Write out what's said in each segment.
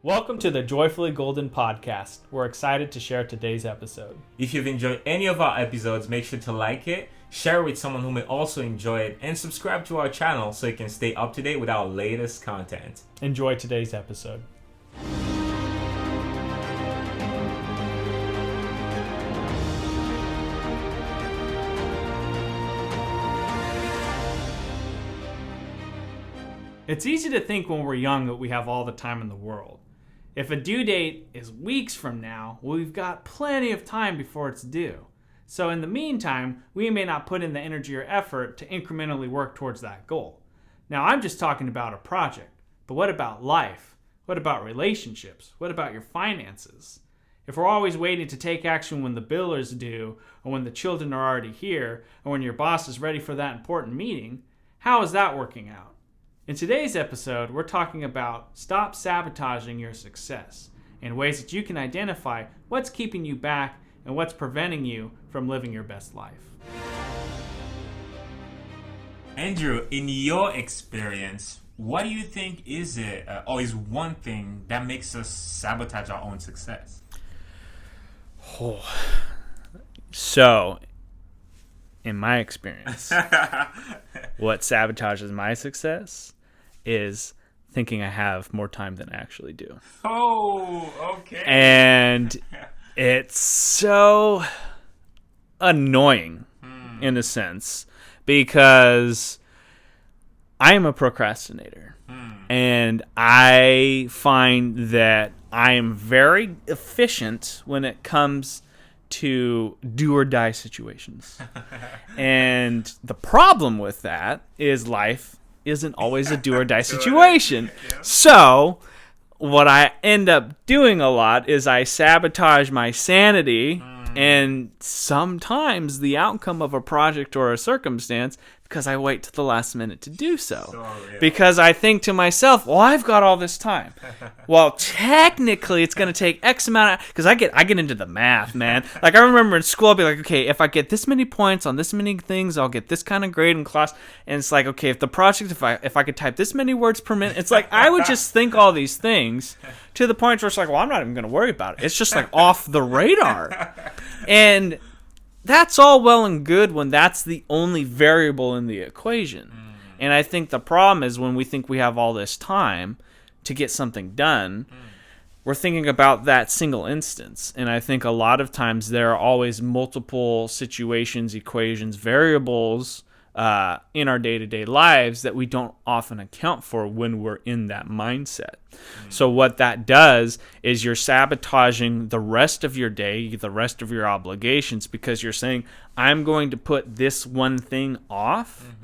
Welcome to the Joyfully Golden podcast. We're excited to share today's episode. If you've enjoyed any of our episodes, make sure to like it, share it with someone who may also enjoy it, and subscribe to our channel so you can stay up to date with our latest content. Enjoy today's episode. It's easy to think when we're young that we have all the time in the world. If a due date is weeks from now, we've got plenty of time before it's due. So in the meantime, we may not put in the energy or effort to incrementally work towards that goal. Now, I'm just talking about a project, but what about life? What about relationships? What about your finances? If we're always waiting to take action when the bill is due, or when the children are already here, or when your boss is ready for that important meeting, how is that working out? In today's episode, we're talking about stop sabotaging your success and ways that you can identify what's keeping you back and what's preventing you from living your best life. Andrew, in your experience, what do you think is it, or is one thing that makes us sabotage our own success? So, in my experience, what sabotages my success is thinking I have more time than I actually do. Oh, okay. And it's so annoying in a sense because I am a procrastinator. And I find that I am very efficient when it comes to do or die situations. And the problem with that is life isn't always a do or die situation. So what I end up doing a lot is I sabotage my sanity and sometimes the outcome of a project or a circumstance because I wait to the last minute to do so. Because I think to myself, well, I've got all this time. Well, technically, it's going to take X amount of... Because I get into the math, man. Like, I remember in school, I'd be like, okay, if I get this many points on this many things, I'll get this kind of grade in class. And it's like, okay, if the project, if I could type this many words per minute, it's like, I would just think all these things to the point where it's like, well, I'm not even going to worry about it. It's just like off the radar. And that's all well and good when that's the only variable in the equation. And I think the problem is when we think we have all this time to get something done, we're thinking about that single instance. And I think a lot of times there are always multiple situations, equations, variables in our day-to-day lives that we don't often account for when we're in that mindset. So what that does is you're sabotaging the rest of your day, the rest of your obligations, because you're saying, I'm going to put this one thing off,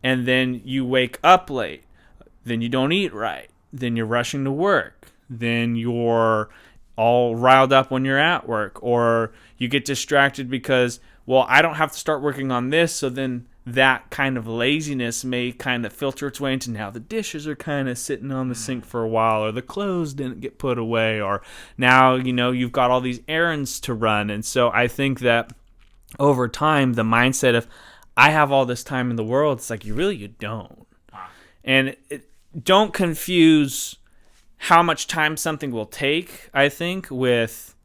and then you wake up late, then you don't eat right, then you're rushing to work, then you're all riled up when you're at work, or you get distracted because, well, I don't have to start working on this, so then that kind of laziness may kind of filter its way into now the dishes are kind of sitting on the sink for a while, or the clothes didn't get put away, or now, you've got all these errands to run. And so I think that over time, the mindset of, I have all this time in the world, it's like, you don't. And don't confuse how much time something will take, I think, with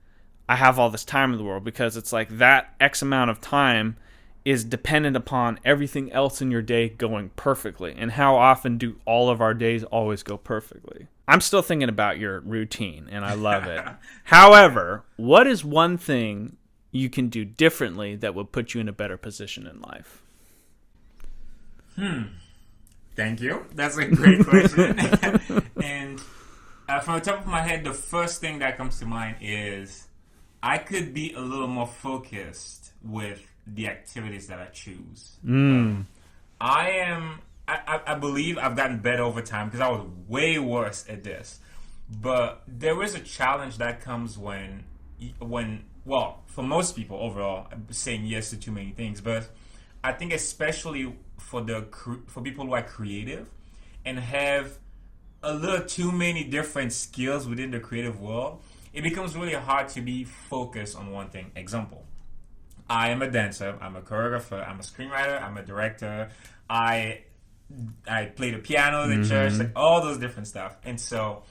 I have all this time in the world, because it's like that X amount of time is dependent upon everything else in your day going perfectly. And how often do all of our days always go perfectly? I'm still thinking about your routine, and I love it. However, what is one thing you can do differently that would put you in a better position in life? Thank you. That's a great question. And from the top of my head, the first thing that comes to mind is I could be a little more focused with the activities that I choose. I believe I've gotten better over time because I was way worse at this. But there is a challenge that comes when, well, for most people overall, I'm saying yes to too many things. But I think especially for people who are creative and have a little too many different skills within the creative world, it becomes really hard to be focused on one thing. Example. I am a dancer, I'm a choreographer, I'm a screenwriter, I'm a director, I play the piano in the church, like all those different stuff. And so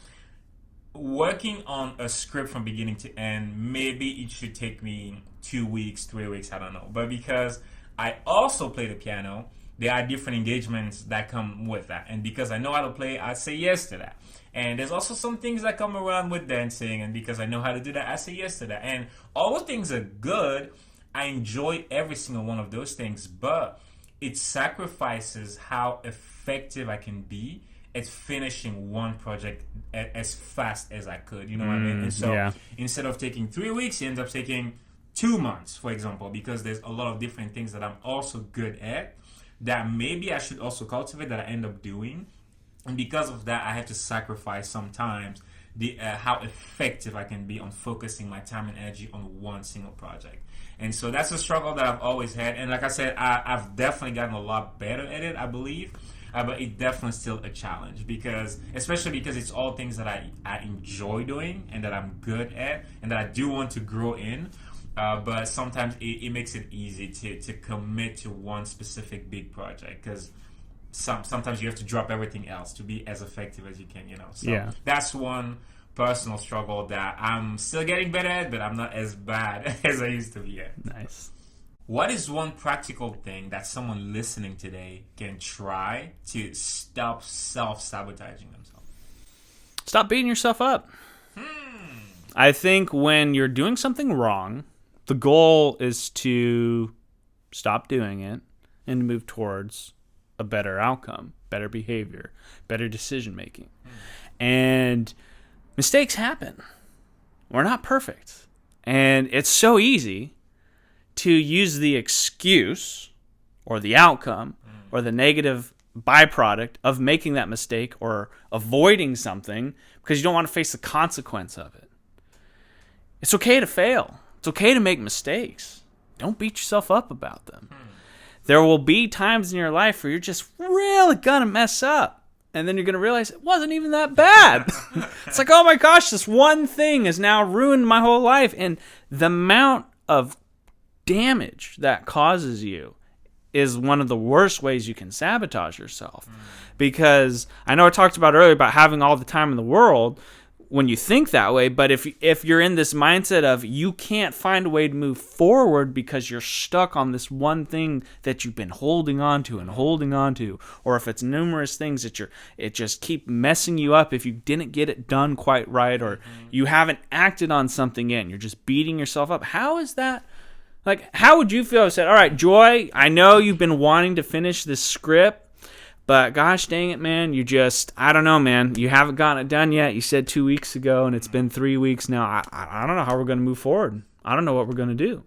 working on a script from beginning to end, maybe it should take me 2 weeks, 3 weeks, I don't know. But because I also play the piano, there are different engagements that come with that. And because I know how to play, I say yes to that. And there's also some things that come around with dancing, and because I know how to do that, I say yes to that. And all the things are good. I enjoy every single one of those things, but it sacrifices how effective I can be at finishing one project as fast as I could. You know what I mean? And so instead of taking 3 weeks, it ends up taking 2 months, for example, because there's a lot of different things that I'm also good at that maybe I should also cultivate that I end up doing. And because of that, I have to sacrifice sometimes the how effective I can be on focusing my time and energy on one single project. And so that's a struggle that I've always had. And like I said, I've definitely gotten a lot better at it, I believe. But it's definitely still a challenge, because especially because it's all things that I enjoy doing and that I'm good at and that I do want to grow in. But sometimes it makes it easy to commit to one specific big project, because sometimes you have to drop everything else to be as effective as you can, you know. So that's one personal struggle that I'm still getting better at, but I'm not as bad as I used to be at. Nice. What is one practical thing that someone listening today can try to stop self-sabotaging themselves? Stop beating yourself up. I think when you're doing something wrong, the goal is to stop doing it and move towards a better outcome, better behavior, better decision making. And mistakes happen. We're not perfect. And it's so easy to use the excuse or the outcome or the negative byproduct of making that mistake or avoiding something because you don't want to face the consequence of it. It's okay to fail. It's okay to make mistakes. Don't beat yourself up about them. There will be times in your life where you're just really going to mess up. And then you're going to realize it wasn't even that bad. It's like, oh my gosh, this one thing has now ruined my whole life. And the amount of damage that causes you is one of the worst ways you can sabotage yourself. Because I know I talked about earlier about having all the time in the world when you think that way, but if you're in this mindset of you can't find a way to move forward because you're stuck on this one thing that you've been holding on to, or if it's numerous things that it just keep messing you up if you didn't get it done quite right, or you haven't acted on something yet, and you're just beating yourself up. How is that? Like, how would you feel if I said, all right, Joy, I know you've been wanting to finish this script, but gosh dang it, man, I don't know, man. You haven't gotten it done yet. You said 2 weeks ago, and it's been 3 weeks now. I don't know how we're going to move forward. I don't know what we're going to do.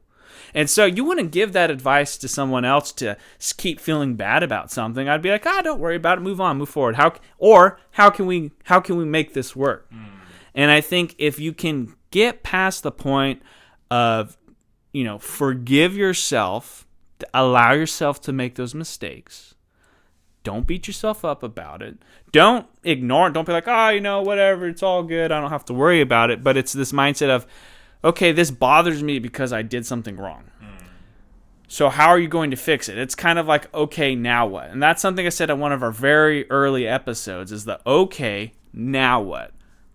And so you wouldn't give that advice to someone else to keep feeling bad about something. I'd be like, don't worry about it. Move on, move forward. How can we make this work? And I think if you can get past the point of, forgive yourself, allow yourself to make those mistakes. Don't beat yourself up about it. Don't ignore it. Don't be like, whatever, it's all good. I don't have to worry about it. But it's this mindset of, okay, this bothers me because I did something wrong. So how are you going to fix it? It's kind of like, okay, now what? And that's something I said on one of our very early episodes is the, okay, now what?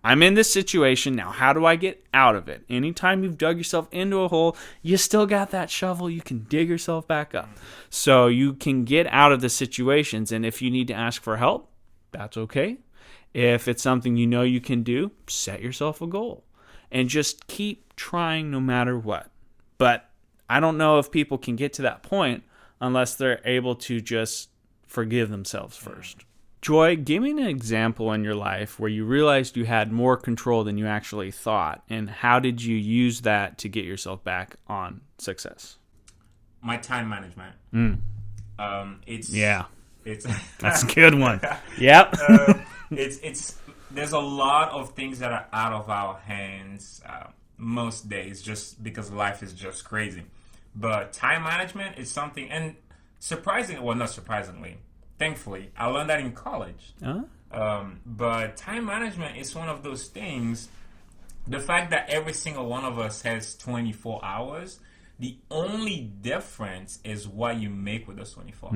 I'm in this situation. Now, how do I get out of it? Anytime you've dug yourself into a hole, you still got that shovel. You can dig yourself back up. So you can get out of the situations. And if you need to ask for help, that's okay. If it's something you know you can do, set yourself a goal. And just keep trying no matter what. But I don't know if people can get to that point unless they're able to just forgive themselves first. Joy, give me an example in your life where you realized you had more control than you actually thought, and how did you use that to get yourself back on success? My time management. It's That's a good one. Yep. There's a lot of things that are out of our hands most days, just because life is just crazy. But time management is something, and not surprisingly. Thankfully, I learned that in college. But time management is one of those things. The fact that every single one of us has 24 hours, the only difference is what you make with those 24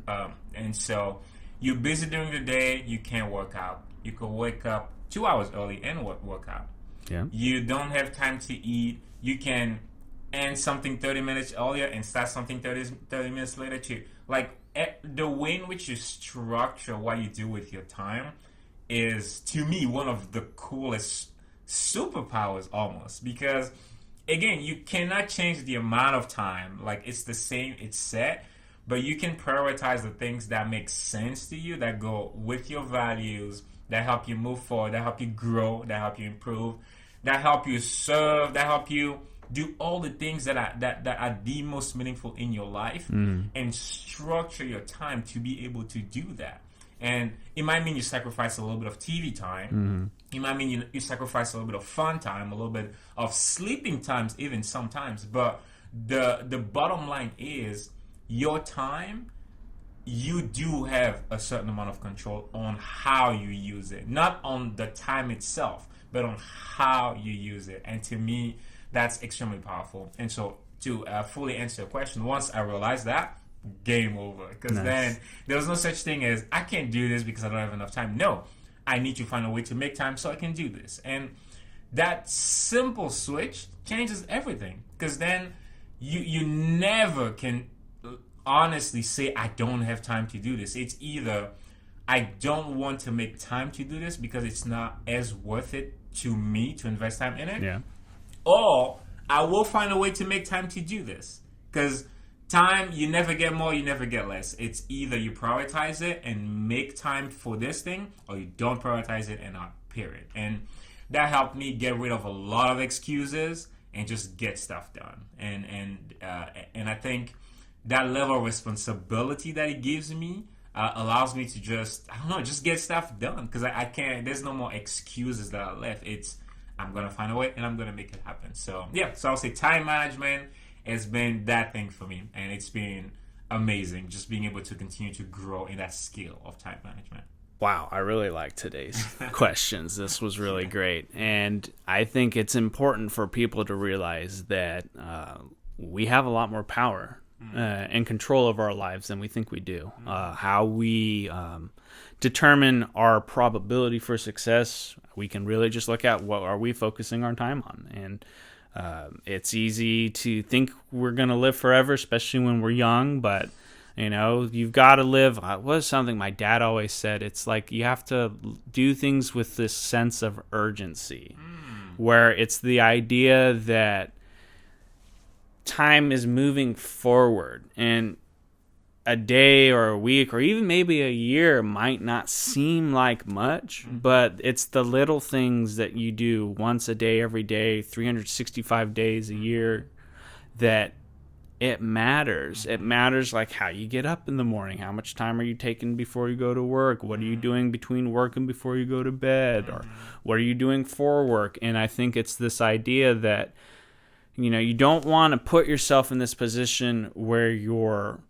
hours. And so you're busy during the day, you can't work out. You could wake up 2 hours early and work out. Yeah. You don't have time to eat. You can end something 30 minutes earlier and start something 30 minutes later too. Like, the way in which you structure what you do with your time is, to me, one of the coolest superpowers almost, because again, you cannot change the amount of time. Like, it's the same, it's set, but you can prioritize the things that make sense to you, that go with your values, that help you move forward, that help you grow, that help you improve, that help you serve, that help you do all the things that are the most meaningful in your life, and structure your time to be able to do that. And it might mean you sacrifice a little bit of TV time. It might mean you sacrifice a little bit of fun time, a little bit of sleeping times, even sometimes. But the bottom line is, your time, you do have a certain amount of control on how you use it. Not on the time itself, but on how you use it. And to me, that's extremely powerful. And so, to fully answer your question, once I realized that, game over. Because then there was no such thing as, I can't do this because I don't have enough time. No, I need to find a way to make time so I can do this. And that simple switch changes everything. Because then you never can honestly say, I don't have time to do this. It's either, I don't want to make time to do this because it's not as worth it to me to invest time in it. Yeah. Or I will find a way to make time to do this. Because time, you never get more, you never get less. It's either you prioritize it and make time for this thing, or you don't prioritize it and not, period. And that helped me get rid of a lot of excuses and just get stuff done. And I think that level of responsibility that it gives me allows me to just, I don't know, just get stuff done. Because I can't, there's no more excuses that are left. It's, I'm going to find a way and I'm going to make it happen. So, yeah, so I'll say time management has been that thing for me. And it's been amazing just being able to continue to grow in that skill of time management. Wow, I really like today's questions. This was really great. And I think it's important for people to realize that we have a lot more power and control of our lives than we think we do. How we determine our probability for success, we can really just look at what are we focusing our time on. And it's easy to think we're going to live forever, especially when we're young, but you know, you've got to live. What was something my dad always said? It's like you have to do things with this sense of urgency, where it's the idea that time is moving forward, and a day or a week or even maybe a year might not seem like much, but it's the little things that you do once a day, every day, 365 days a year that it matters. It matters, like how you get up in the morning, how much time are you taking before you go to work, what are you doing between work and before you go to bed, or what are you doing for work. And I think it's this idea that, you know, you don't want to put yourself in this position where you're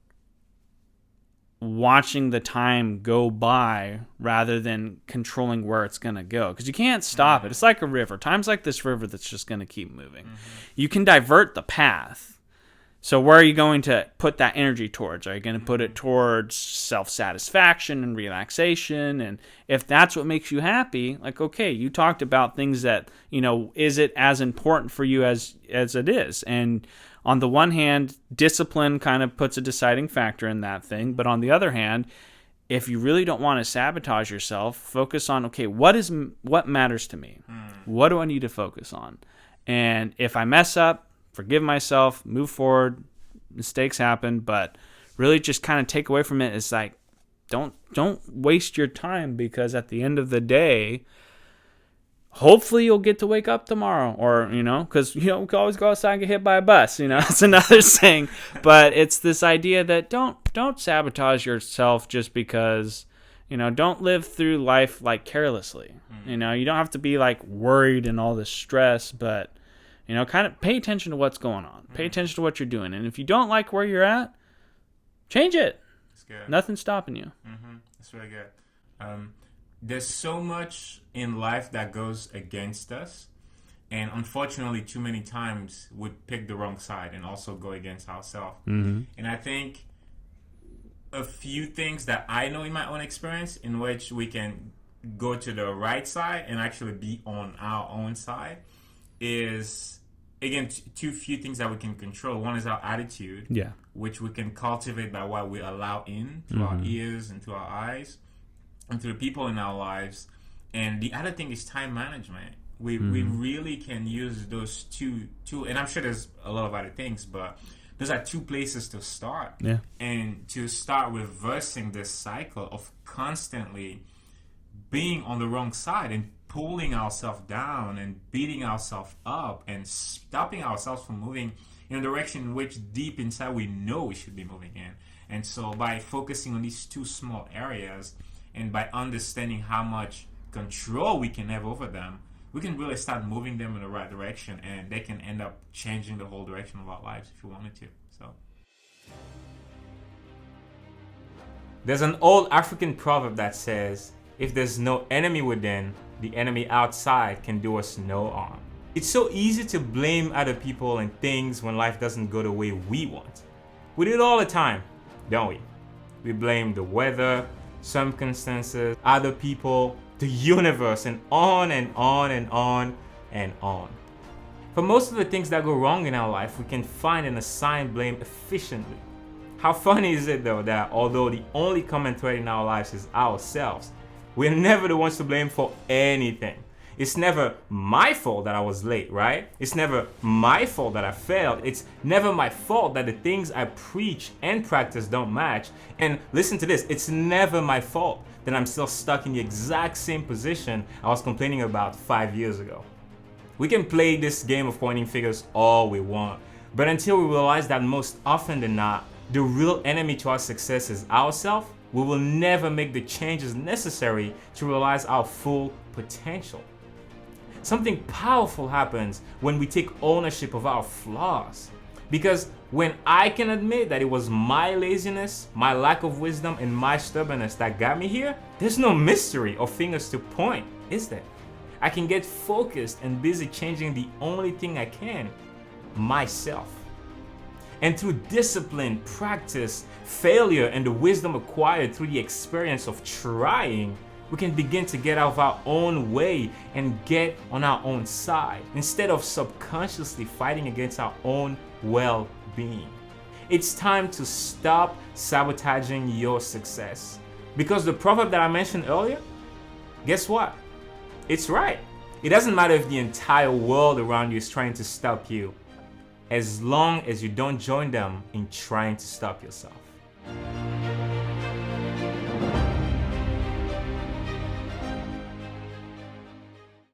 watching the time go by rather than controlling where it's going to go, because you can't stop it. It's like a river. Time's like this river that's just going to keep moving. You can divert the path. So where are you going to put that energy towards? Are you going to put it towards self-satisfaction and relaxation? And if that's what makes you happy, like, okay, you talked about things that, you know, is it as important for you as it is? And on the one hand, discipline kind of puts a deciding factor in that thing. But on the other hand, if you really don't want to sabotage yourself, focus on, okay, what matters to me? What do I need to focus on? And if I mess up, forgive myself, move forward, mistakes happen, but really just kind of take away from it is like, don't waste your time, because at the end of the day, hopefully you'll get to wake up tomorrow, or, you know, because, you know, we can always go outside and get hit by a bus, you know, that's another saying, but it's this idea that don't sabotage yourself just because, you know, don't live through life like carelessly, you know, you don't have to be like worried and all this stress, but you know, kind of pay attention to what's going on. Pay attention to what you're doing. And if you don't like where you're at, change it. That's good. Nothing's stopping you. That's really good. There's so much in life that goes against us. And unfortunately, too many times we pick the wrong side and also go against ourselves. And I think a few things that I know in my own experience in which we can go to the right side and actually be on our own side is, again, two few things that we can control. One is our attitude, Yeah. which we can cultivate by what we allow in to our ears and to our eyes and to the people in our lives. And the other thing is time management. We really can use those two, and I'm sure there's a lot of other things, but those are two places to start. Yeah. And to start reversing this cycle of constantly being on the wrong side and pulling ourselves down and beating ourselves up and stopping ourselves from moving in a direction in which deep inside we know we should be moving in. And so by focusing on these two small areas and by understanding how much control we can have over them, we can really start moving them in the right direction, and they can end up changing the whole direction of our lives if we wanted to. So there's an old African proverb that says, if there's no enemy within, the enemy outside can do us no harm. It's so easy to blame other people and things when life doesn't go the way we want. We do it all the time, don't we? We blame the weather, circumstances, other people, the universe, and on and on and on and on. For most of the things that go wrong in our life, we can find and assign blame efficiently. How funny is it though that although the only common thread in our lives is ourselves, we're never the ones to blame for anything. It's never my fault that I was late, right? It's never my fault that I failed. It's never my fault that the things I preach and practice don't match. And listen to this, it's never my fault that I'm still stuck in the exact same position I was complaining about 5 years ago. We can play this game of pointing fingers all we want, but until we realize that most often than not, the real enemy to our success is ourselves, we will never make the changes necessary to realize our full potential. Something powerful happens when we take ownership of our flaws. Because when I can admit that it was my laziness, my lack of wisdom, and my stubbornness that got me here, there's no mystery or fingers to point, is there? I can get focused and busy changing the only thing I can, myself. And through discipline, practice, failure, and the wisdom acquired through the experience of trying, we can begin to get out of our own way and get on our own side instead of subconsciously fighting against our own well-being. It's time to stop sabotaging your success. Because the proverb that I mentioned earlier, guess what? It's right. It doesn't matter if the entire world around you is trying to stop you, as long as you don't join them in trying to stop yourself.